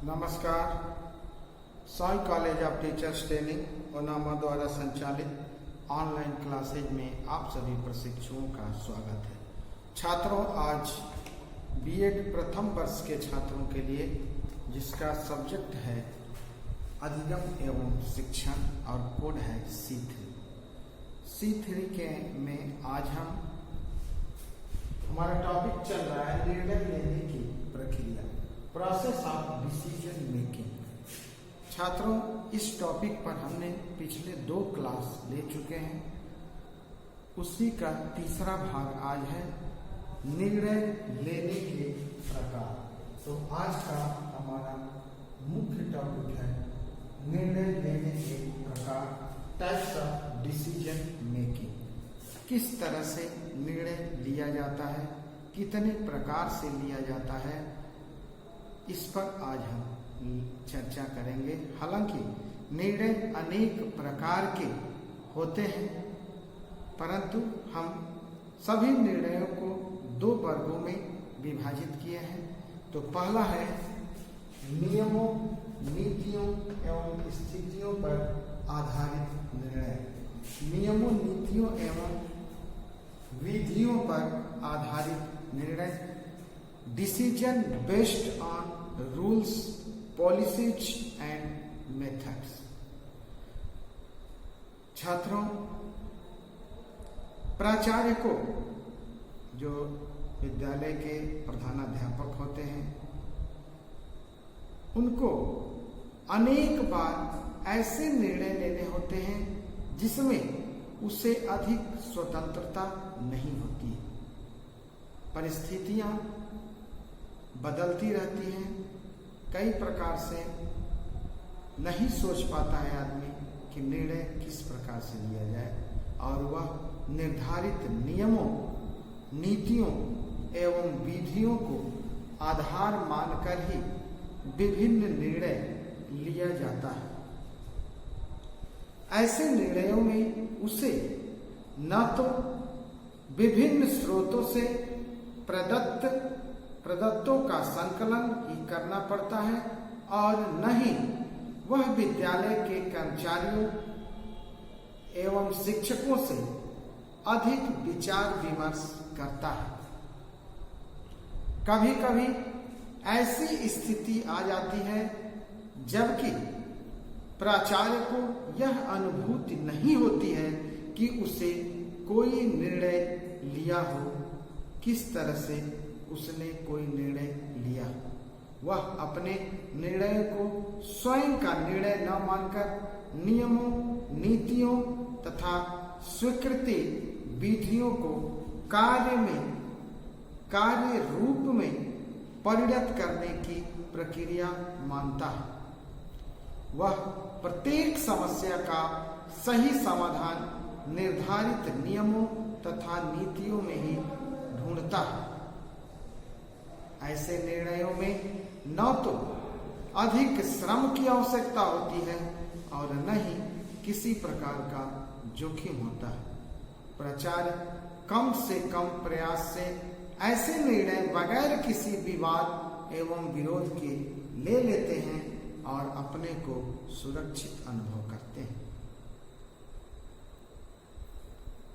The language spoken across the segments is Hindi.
नमस्कार। Sai college of teachers training ओनामा द्वारा संचालित ऑनलाइन क्लासेज में आप सभी प्रशिक्षुओं का स्वागत है। छात्रों, आज बीएड प्रथम वर्ष के छात्रों के लिए जिसका सब्जेक्ट है अधिगम एवं शिक्षण और कोड है C3 के में आज हमारा टॉपिक चल रहा है निर्णय लेने की प्रक्रिया, प्रोसेस ऑफ डिसीजन मेकिंग। छात्रों, इस टॉपिक पर हमने पिछले 2 क्लास ले चुके हैं। उसी का तीसरा भाग आज है निर्णय लेने के प्रकार। तो आज का हमारा मुख्य टॉपिक है निर्णय लेने के प्रकार, टाइप्स ऑफ डिसीजन मेकिंग। किस तरह से निर्णय लिया जाता है, कितने प्रकार से लिया जाता है, इस पर आज हम चर्चा करेंगे। हालांकि निर्णय अनेक प्रकार के होते हैं, परंतु हम सभी निर्णयों को 2 वर्गों में विभाजित किए हैं। तो पहला है नियमों, नीतियों एवं स्थितियों पर आधारित निर्णय। नियमों, नीतियों एवं विधियों पर आधारित निर्णय, decision based on rules, policies and methods. छात्रों, प्राचार्य को, जो विद्यालय के प्रधानाध्यापक होते हैं, उनको अनेक बार ऐसे निर्णय लेने होते हैं जिसमें उसे अधिक स्वतंत्रता नहीं होती। परिस्थितियां बदलती रहती हैं, कई प्रकार से नहीं सोच पाता है आदमी कि निर्णय किस प्रकार से लिया जाए, और वह निर्धारित नियमों, नीतियों एवं विधियों को आधार मानकर ही विभिन्न निर्णय लिया जाता है। ऐसे निर्णयों में उसे न तो विभिन्न स्रोतों से प्रदत्तों का संकलन ही करना पड़ता है, और न ही वह विद्यालय के कर्मचारियों एवं शिक्षकों से अधिक विचार विमर्श करता है। कभी कभी ऐसी स्थिति आ जाती है जबकि प्राचार्य को यह अनुभूति नहीं होती है कि उसे कोई निर्णय लिया हो, किस तरह से उसने कोई निर्णय लिया। वह अपने निर्णय को स्वयं का निर्णय न मानकर नियमों, नीतियों तथा स्वीकृति विधियों को कार्य रूप में परिणत करने की प्रक्रिया मानता है। वह प्रत्येक समस्या का सही समाधान निर्धारित नियमों तथा नीतियों में ही ढूंढता है। ऐसे निर्णयों में न तो अधिक श्रम की आवश्यकता होती है और न ही किसी प्रकार का जोखिम होता है। प्राचार्य कम से कम प्रयास से ऐसे निर्णय बगैर किसी विवाद एवं विरोध के ले लेते हैं और अपने को सुरक्षित अनुभव करते हैं।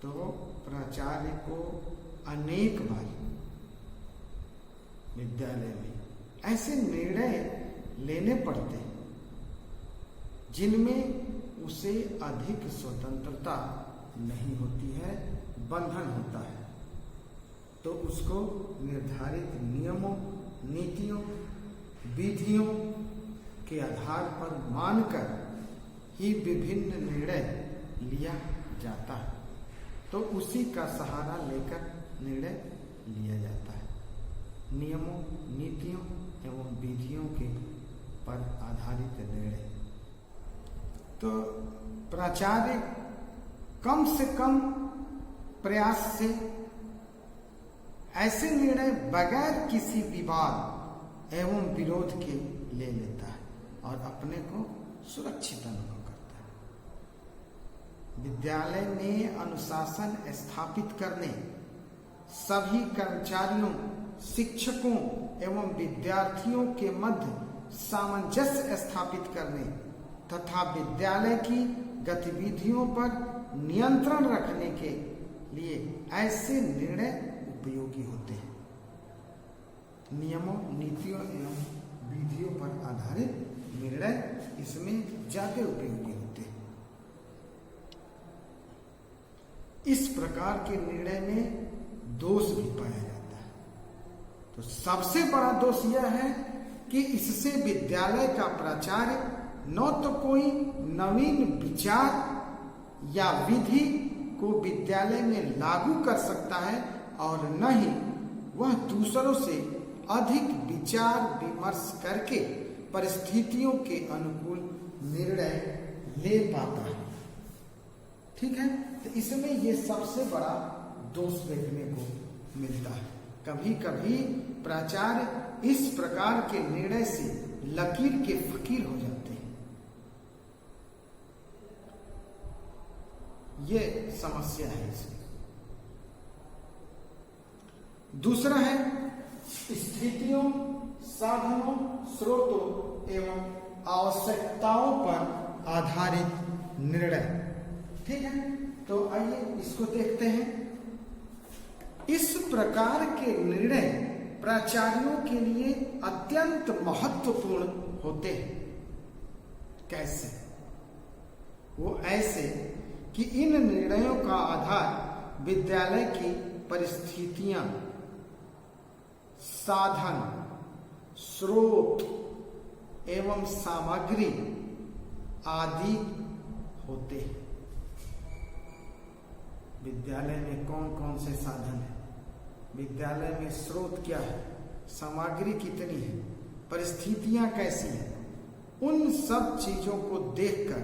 तो प्राचार्य को अनेक बार विद्यालय में ऐसे निर्णय लेने पड़ते हैं जिनमें उसे अधिक स्वतंत्रता नहीं होती है, बंधन होता है। तो उसको निर्धारित नियमों, नीतियों, विधियों के आधार पर मानकर ही विभिन्न निर्णय लिया जाता है। तो उसी का सहारा लेकर निर्णय लिया जाता है। नियमों, नीतियों एवं विधियों के पर आधारित निर्णय। तो प्राचार्य कम से कम प्रयास से ऐसे निर्णय बगैर किसी विवाद एवं विरोध के ले लेता है और अपने को सुरक्षित अनुभव करता है। विद्यालय में अनुशासन स्थापित करने, सभी कर्मचारियों, शिक्षकों एवं विद्यार्थियों के मध्य सामंजस्य स्थापित करने तथा विद्यालय की गतिविधियों पर नियंत्रण रखने के लिए ऐसे निर्णय उपयोगी होते हैं। नियमों, नीतियों एवं विधियों पर आधारित निर्णय इसमें ज्यादा उपयोगी होते हैं। इस प्रकार के निर्णय में दोष भी पाया जाता है। तो सबसे बड़ा दोष यह है कि इससे विद्यालय का प्राचार्य न तो कोई नवीन विचार या विधि को विद्यालय में लागू कर सकता है और न ही वह दूसरों से अधिक विचार विमर्श करके परिस्थितियों के अनुकूल निर्णय ले पाता है। ठीक है, तो इसमें ये सबसे बड़ा दोष देखने को मिलता है। कभी कभी प्राचार्य इस प्रकार के निर्णय से लकीर के फकीर हो जाते हैं। ये समस्या है इसमें। दूसरा है स्थितियों, साधनों, स्रोतों एवं आवश्यकताओं पर आधारित निर्णय। ठीक है, तो आइए इसको देखते हैं। इस प्रकार के निर्णय प्राचार्यों के लिए अत्यंत महत्वपूर्ण होते हैं। कैसे? वो ऐसे कि इन निर्णयों का आधार विद्यालय की परिस्थितियां, साधन, स्रोत एवं सामग्री आदि होते हैं। विद्यालय में कौन कौन से साधन है, विद्यालय में स्रोत क्या है, सामग्री कितनी है, परिस्थितियां कैसी हैं, उन सब चीजों को देखकर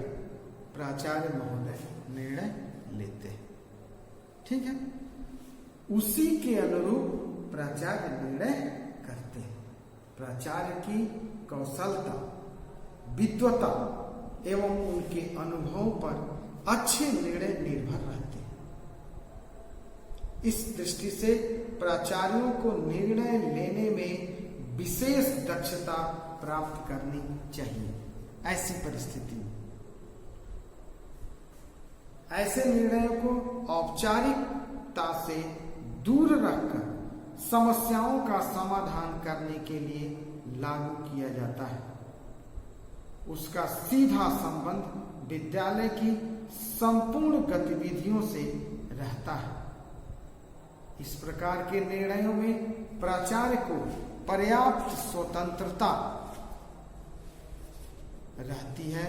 प्राचार्य महोदय निर्णय लेते हैं। ठीक है, उसी के अनुरूप प्राचार्य निर्णय करते हैं। प्राचार्य की कौशलता, विद्वता एवं उनके अनुभवों पर अच्छे निर्णय निर्भर रहते हैं। इस दृष्टि से प्राचार्यों को निर्णय लेने में विशेष दक्षता प्राप्त करनी चाहिए। ऐसी परिस्थिति में ऐसे निर्णयों को औपचारिकता से दूर रखकर समस्याओं का समाधान करने के लिए लागू किया जाता है। उसका सीधा संबंध विद्यालय की संपूर्ण गतिविधियों से रहता है। इस प्रकार के निर्णयों में प्राचार्य को पर्याप्त स्वतंत्रता रहती है।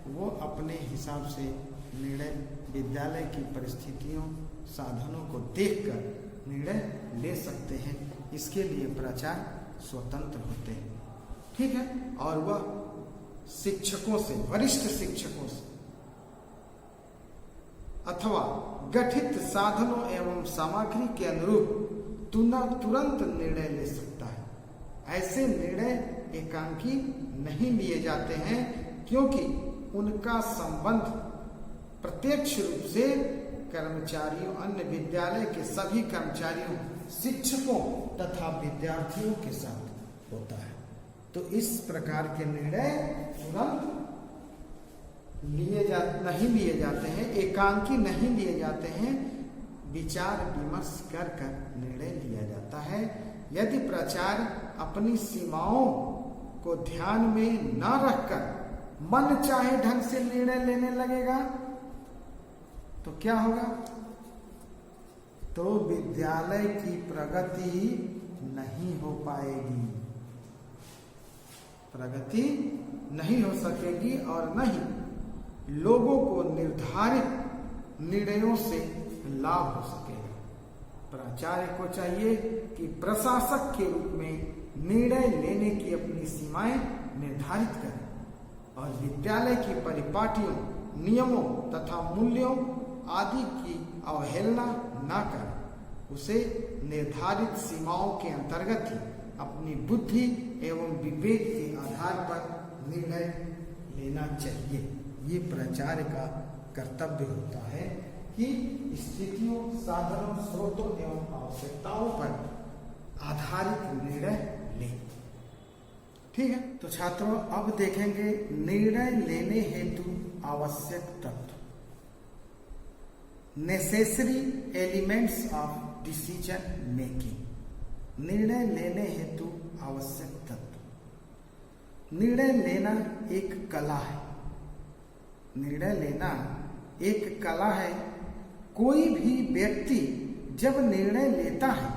वो अपने हिसाब से निर्णय विद्यालय की परिस्थितियों, साधनों को देखकर निर्णय ले सकते हैं। इसके लिए प्राचार्य स्वतंत्र होते हैं। ठीक है, और वह शिक्षकों से, वरिष्ठ शिक्षकों से अथवा गठित साधनों एवं सामग्री के अनुरूप तुरंत निर्णय ले सकता है। ऐसे निर्णय एकांकी नहीं लिए जाते हैं क्योंकि उनका संबंध प्रत्यक्ष रूप से कर्मचारियों, अन्य विद्यालय के सभी कर्मचारियों, शिक्षकों तथा विद्यार्थियों के साथ होता है। तो इस प्रकार के निर्णय तुरंत नहीं लिए जाते हैं, एकांकी नहीं लिए जाते हैं, विचार विमर्श कर कर निर्णय लिया जाता है। यदि प्राचार्य अपनी सीमाओं को ध्यान में न रखकर मन चाहे ढंग से निर्णय लेने लगेगा तो क्या होगा? तो विद्यालय की प्रगति नहीं हो पाएगी, प्रगति नहीं हो सकेगी और न ही लोगों को निर्धारित निर्णयों से लाभ हो सकेगा। प्राचार्य को चाहिए कि प्रशासक के रूप में निर्णय लेने की अपनी सीमाएं निर्धारित करें और विद्यालय की परिपाटियों, नियमों तथा मूल्यों आदि की अवहेलना न करें। उसे निर्धारित सीमाओं के अंतर्गत ही अपनी बुद्धि एवं विवेक के आधार पर निर्णय लेना चाहिए। ये प्राचार्य का कर्तव्य होता है कि स्थितियों, साधनों, स्रोतों एवं आवश्यकताओं पर आधारित निर्णय ले। ठीक है। तो छात्रों अब देखेंगे निर्णय लेने हेतु आवश्यक तत्व, necessary elements of decision making. निर्णय लेने हेतु आवश्यक तत्व। निर्णय लेना एक कला है। निर्णय लेना एक कला है। कोई भी व्यक्ति जब निर्णय लेता है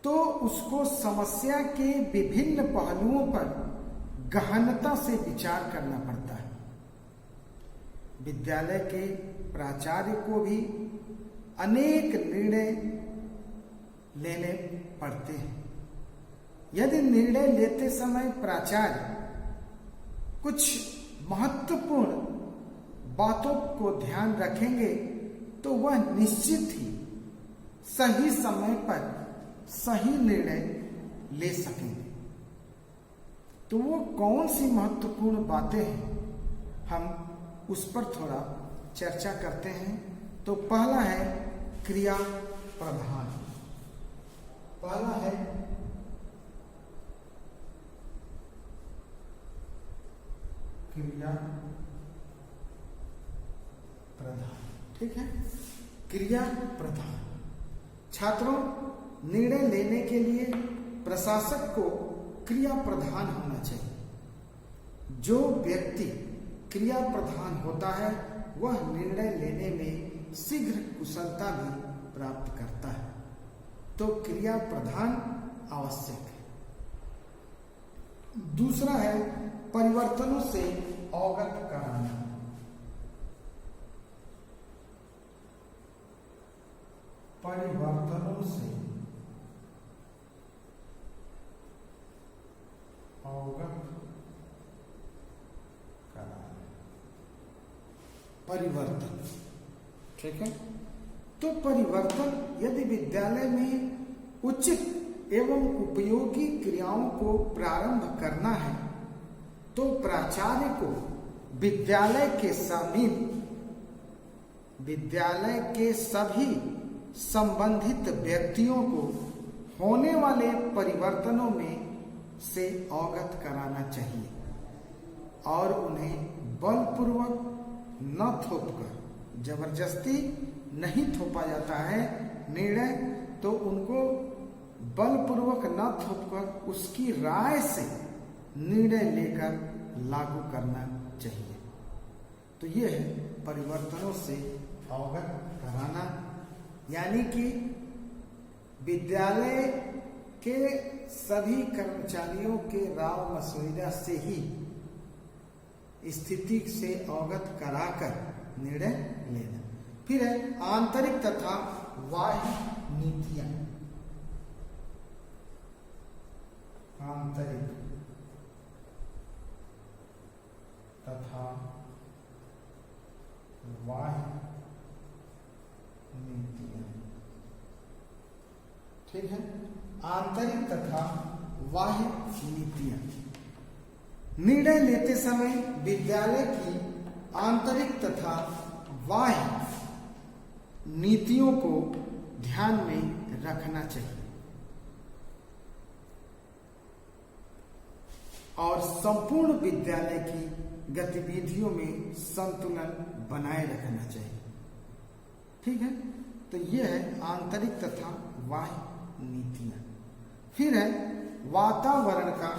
तो उसको समस्या के विभिन्न पहलुओं पर गहनता से विचार करना पड़ता है। विद्यालय के प्राचार्य को भी अनेक निर्णय लेने पड़ते हैं। यदि निर्णय लेते समय प्राचार्य कुछ महत्वपूर्ण बातों को ध्यान रखेंगे तो वह निश्चित ही सही समय पर सही निर्णय ले सकेंगे। तो वो कौन सी महत्वपूर्ण बातें हैं, हम उस पर थोड़ा चर्चा करते हैं। तो पहला है क्रिया प्रधान। पहला है क्रिया प्रधान। ठीक है, क्रिया प्रधान। छात्रों, निर्णय लेने के लिए प्रशासक को क्रिया प्रधान होना चाहिए। जो व्यक्ति क्रिया प्रधान होता है वह निर्णय लेने में शीघ्र कुशलता भी प्राप्त करता है। तो क्रिया प्रधान आवश्यक है। दूसरा है परिवर्तनों से अवगत कराना। परिवर्तनों से अवगत कराना। परिवर्तन, ठीक है। तो परिवर्तन यदि विद्यालय में उचित एवं उपयोगी क्रियाओं को प्रारंभ करना है तो प्राचार्य को विद्यालय के सभी संबंधित व्यक्तियों को होने वाले परिवर्तनों में से अवगत कराना चाहिए और उन्हें बलपूर्वक न थोपकर, जबरदस्ती नहीं थोपा जाता है निर्णय, तो उनको बलपूर्वक न थोपकर उसकी राय से निर्णय लेकर लागू करना चाहिए। तो यह है परिवर्तनों से अवगत कराना, यानी कि विद्यालय के सभी कर्मचारियों के राय मशविरा से ही स्थिति से अवगत कराकर निर्णय लेना। फिर है आंतरिक तथा बाह्य नीतियां। आंतरिक तथा बाह्य नीतियां। ठीक है, आंतरिक तथा बाह्य नीतियां। निर्णय लेते समय विद्यालय की आंतरिक तथा बाह्य नीतियों को ध्यान में रखना चाहिए और संपूर्ण विद्यालय की गतिविधियों में संतुलन बनाए रखना चाहिए। ठीक है, तो यह है आंतरिक तथा बाह्य नीतियां। फिर है वातावरण का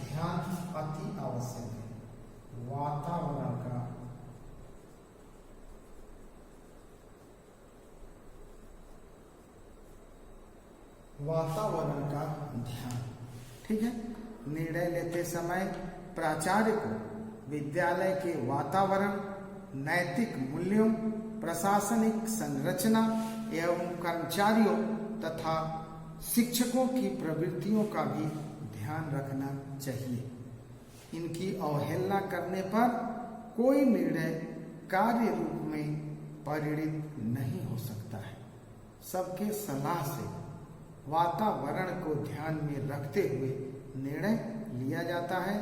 ध्यान अति आवश्यक है। वातावरण का ध्यान। ठीक है, निर्णय लेते समय प्राचार्य को विद्यालय के वातावरण, नैतिक मूल्यों, प्रशासनिक संरचना एवं कर्मचारियों तथा शिक्षकों की प्रवृत्तियों का भी ध्यान रखना चाहिए। इनकी अवहेलना करने पर कोई निर्णय कार्य रूप में परिणित नहीं हो सकता है। सबके सलाह से वातावरण को ध्यान में रखते हुए निर्णय लिया जाता है।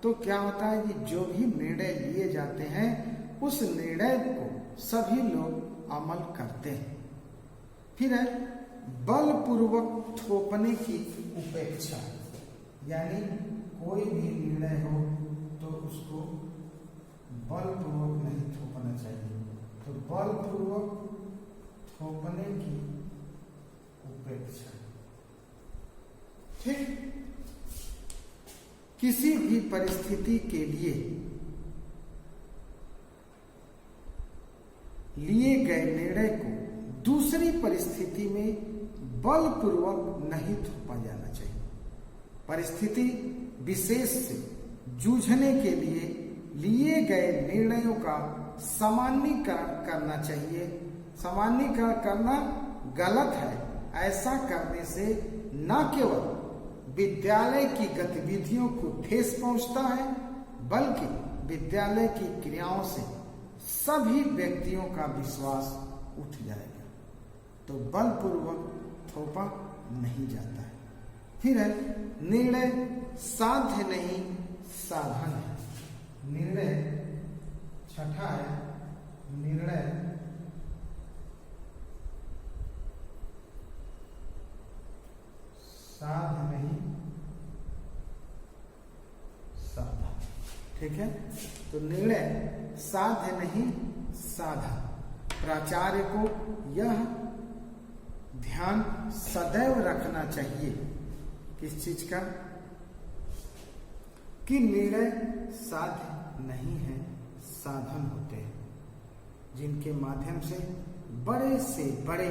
तो क्या होता है कि जो भी निर्णय लिए जाते हैं उस निर्णय को सभी लोग अमल करते हैं। फिर है बलपूर्वक थोपने की उपेक्षा। यानी कोई भी निर्णय हो तो उसको बलपूर्वक नहीं थोपना चाहिए। तो बलपूर्वक थोपने की उपेक्षा। ठीक, किसी भी परिस्थिति के लिए गए निर्णय को दूसरी परिस्थिति में बलपूर्वक नहीं थोपा जाना चाहिए। परिस्थिति विशेष से जूझने के लिए गए निर्णयों का सामान्यीकरण करना चाहिए। सामान्यीकरण करना गलत है। ऐसा करने से न केवल विद्यालय की गतिविधियों को ठेस पहुंचता है, बल्कि विद्यालय की क्रियाओं से सभी व्यक्तियों का विश्वास उठ जाएगा। तो बलपूर्वक थोपा नहीं जाता है। फिर है निर्णय साध्य नहीं साधन है। निर्णय छठा है, निर्णय साध्य नहीं साधन। ठीक है, तो निर्णय साध्य नहीं साधन। प्राचार्य को यह ध्यान सदैव रखना चाहिए, किस चीज का, कि निर्णय साध्य नहीं है, साधन होते हैं, जिनके माध्यम से बड़े से बड़े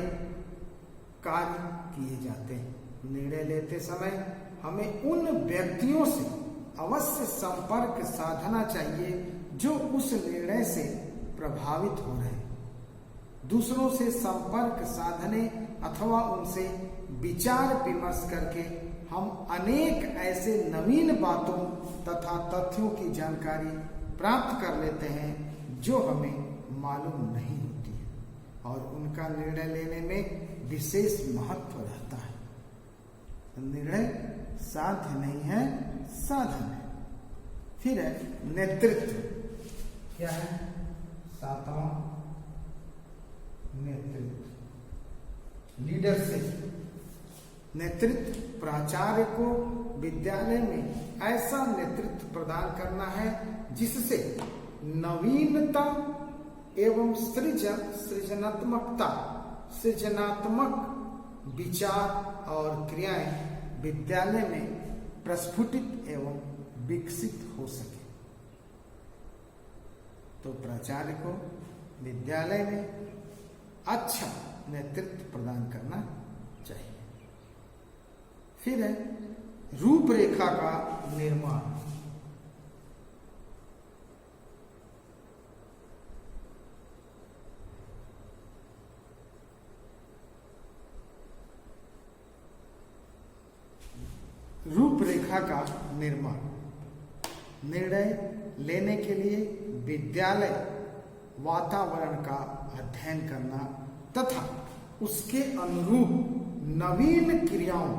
कार्य किए जाते हैं। निर्णय लेते समय हमें उन व्यक्तियों से अवश्य संपर्क साधना चाहिए जो उस निर्णय से प्रभावित हो रहे हैं। दूसरों से संपर्क साधने अथवा उनसे विचार विमर्श करके हम अनेक ऐसे नवीन बातों तथा तथ्यों की जानकारी प्राप्त कर लेते हैं जो हमें मालूम नहीं होती है, और उनका निर्णय लेने में विशेष महत्व रहता है। निर्णय साध्य नहीं है, साधन है। फिर है नेतृत्व। क्या है? सातवां, नेतृत्व, लीडरशिप। नेतृत्व प्राचार्य को विद्यालय में ऐसा नेतृत्व प्रदान करना है जिससे नवीनता एवं सृजनात्मक विचार और क्रियाएं विद्यालय में प्रस्फुटित एवं विकसित हो सके। तो प्राचार्य को विद्यालय में अच्छा नेतृत्व प्रदान करना चाहिए। फिर है रूपरेखा का निर्माण। रूपरेखा का निर्माण निर्णय लेने के लिए विद्यालय वातावरण का अध्ययन करना तथा उसके अनुरूप नवीन क्रियाओं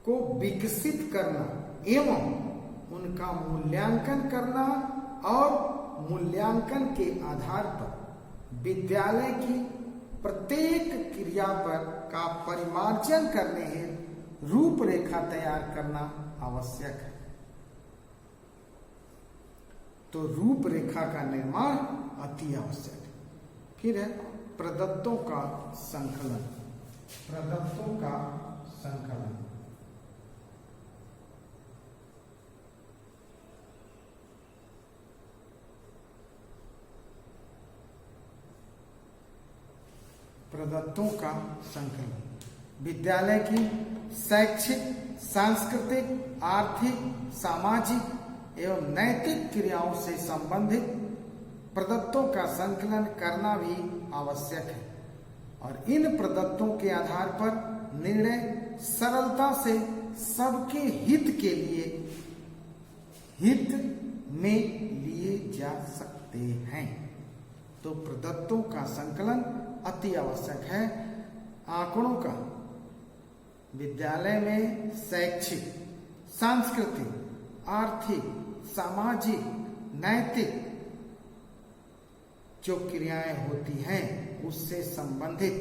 को विकसित करना एवं उनका मूल्यांकन करना और मूल्यांकन के आधार पर विद्यालय की प्रत्येक क्रिया पर का परिमार्जन करने हेतु रूपरेखा तैयार करना आवश्यक है। तो रूपरेखा का निर्माण अति आवश्यक है। फिर है प्रदत्तों का संकलन। प्रदत्तों का संकलन। प्रदत्तों का संकलन विद्यालय की शैक्षिक, सांस्कृतिक, आर्थिक, सामाजिक एवं नैतिक क्रियाओं से संबंधित प्रदत्तों का संकलन करना भी आवश्यक है, और इन प्रदत्तों के आधार पर निर्णय सरलता से सबके हित के लिए हित में लिए जा सकते हैं। तो प्रदत्तों का संकलन अति आवश्यक है। आंकड़ों का विद्यालय में शैक्षिक, सांस्कृतिक, आर्थिक, सामाजिक, नैतिक जो क्रियाएं होती हैं उससे संबंधित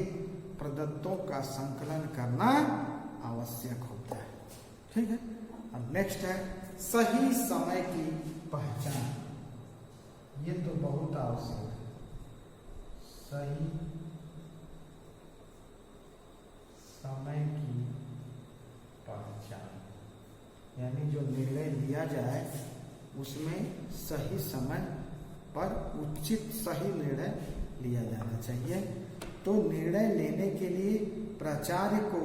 प्रदत्तों का संकलन करना आवश्यक होता है। ठीक है। अब नेक्स्ट है सही समय की पहचान। ये तो बहुत आवश्यक है, सही समय की पहचान, यानी जो निर्णय लिया जाए उसमें सही समय पर उचित सही निर्णय लिया जाना चाहिए। तो निर्णय लेने के लिए प्राचार्य को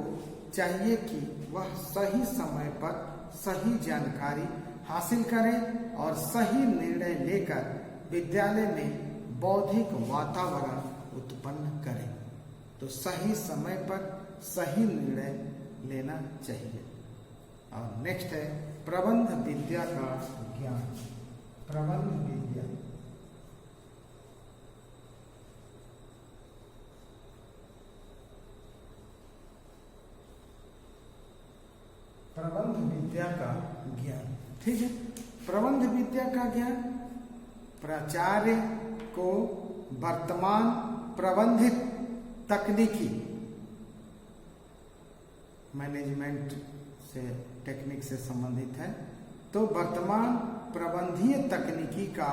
चाहिए कि वह सही समय पर सही जानकारी हासिल करें और सही निर्णय लेकर विद्यालय में बौद्धिक वातावरण उत्पन्न करें। तो सही समय पर सही निर्णय लेना चाहिए। और नेक्स्ट है प्रबंध विद्या का ज्ञान। प्रबंध विद्या, प्रबंध विद्या का ज्ञान, ठीक है। प्रबंध विद्या का ज्ञान प्राचार्य को वर्तमान प्रबंधित तकनीकी, मैनेजमेंट से टेक्निक से संबंधित है, तो वर्तमान प्रबंधीय तकनीकी का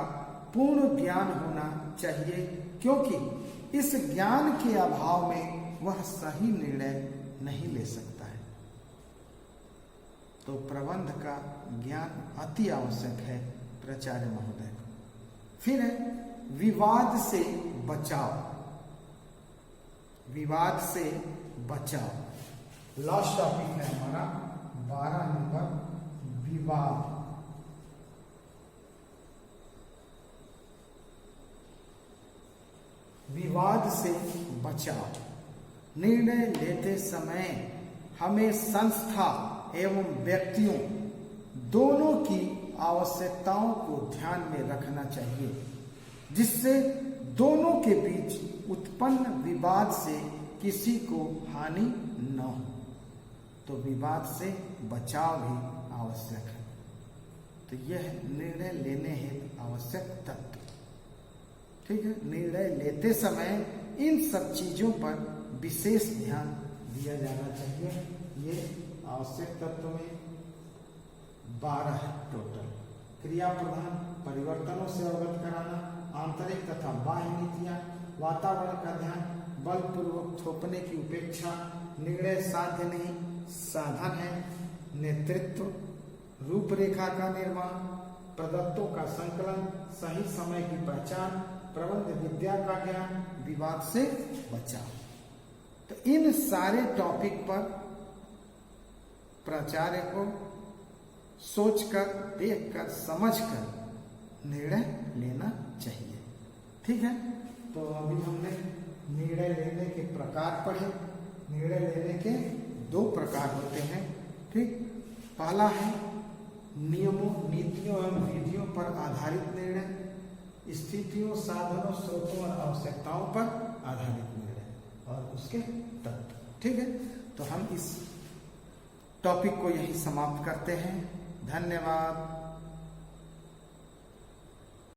पूर्ण ज्ञान होना चाहिए, क्योंकि इस ज्ञान के अभाव में वह सही निर्णय नहीं ले सकता है। तो प्रबंध का ज्ञान अति आवश्यक है प्राचार्य महोदय को। फिर है विवाद से बचाव। विवाद से बचाव लास्ट टॉपिक है हमारा 12 नंबर, विवाद। विवाद से बचाव। निर्णय लेते समय हमें संस्था एवं व्यक्तियों दोनों की आवश्यकताओं को ध्यान में रखना चाहिए, जिससे दोनों के बीच उत्पन्न विवाद से किसी को हानि न हो। तो विवाद से बचाव भी आवश्यक है। तो यह निर्णय लेने हेतु आवश्यक तत्व, ठीक है। निर्णय लेते समय इन सब चीजों पर विशेष ध्यान दिया जाना चाहिए। ये आवश्यक तत्व में 12 है टोटल। क्रिया प्रधान, परिवर्तनों से अवगत कराना, आंतरिक तथा बाह्य नीतियां, वातावरण का ध्यान, बलपूर्वक थोपने की उपेक्षा, निर्णय साध्य नहीं साधन है, नेतृत्व, रूपरेखा का निर्माण, प्रदत्तों का संकलन, सही समय की पहचान, प्रबंध विद्या का ज्ञान, विवाद से बचाव। तो इन सारे टॉपिक पर प्राचार्य को सोचकर, देखकर, समझकर निर्णय लेना चाहिए, ठीक है। तो अभी हमने निर्णय लेने के प्रकार पढ़े। निर्णय लेने के 2 प्रकार होते हैं, ठीक। पहला है नियमों, नीतियों एवं विधियों पर आधारित निर्णय, स्थितियों, साधनों, स्रोतों और आवश्यकताओं पर आधारित निर्णय, और उसके तत्व, ठीक है। तो हम इस टॉपिक को यही समाप्त करते हैं। धन्यवाद।